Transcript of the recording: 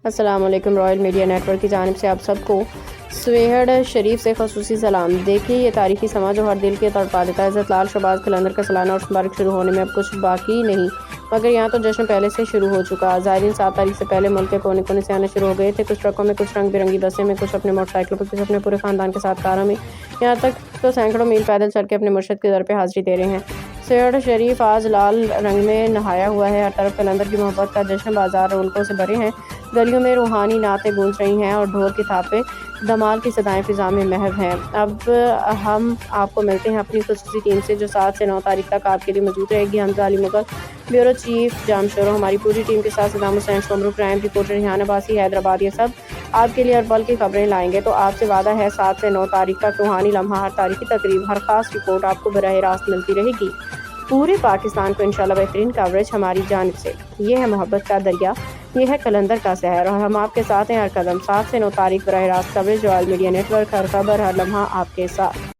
السلام علیکم۔ Royal Media net work کی جانب سے آپ سب کو سویہڑ شریف سے خصوصی سلام۔ دیکھیے یہ تاریخی سما جو ہر دل کے تڑپا دیتا ہے۔ عزت لال شہباز قلندر کا سالانہ عرس مبارک شروع ہونے میں اب کچھ باقی نہیں، مگر یہاں تو جشن پہلے سے شروع ہو چکا۔ زائرین 7 تاریخ سے پہلے ملک کے کونے کونے سے آنا شروع ہو گئے تھے، کچھ ٹرکوں میں، کچھ رنگ برنگی بسیں میں، کچھ اپنے موٹر سائیکلوں پر، کچھ اپنے پورے خاندان کے ساتھ کاروں میں، یہاں تک تو سینکڑوں میل پیدل چل کے اپنے مرشد کے در پہ حاضری دے رہے ہیں۔ سویہڑ شریف آج لال رنگ میں نہایا ہوا ہے، ہر طرف قلندر کی محبت کا جشن، بازار رونقوں سے بھرے ہیں، گلیوں میں روحانی نعتیں گونج رہی ہیں اور ڈھول کی تھاپیں دمال کی صدائیں فضا میں محو ہیں۔ اب ہم آپ کو ملتے ہیں اپنی خصوصی ٹیم سے جو 7 سے 9 تاریخ تک آپ کے لیے موجود رہے گی۔ حمزہ علی مغل، بیورو چیف جام شورو، ہماری پوری ٹیم کے ساتھ صدام حسین شومرو، کرائم رپورٹر ریحان عباسی، حیدرآباد، یہ سب آپ کے لیے ہر پل کی خبریں لائیں گے۔ تو آپ سے وعدہ ہے 7 سے 9 تاریخ تک روحانی لمحہ، ہر تاریخی تقریب، ہر خاص رپورٹ آپ کو براہ راست ملتی رہے گی۔ پورے پاکستان کو انشاءاللہ بہترین کوریج ہماری جانب سے۔ یہ ہے محبت کا دریا، یہ ہے قلندر کا سحر، اور ہم آپ کے ساتھ ہیں ہر قدم۔ 7 سے 9 تاریخ براہ راست coverage, Royal Media Network, ہر خبر، ہر لمحہ آپ کے ساتھ۔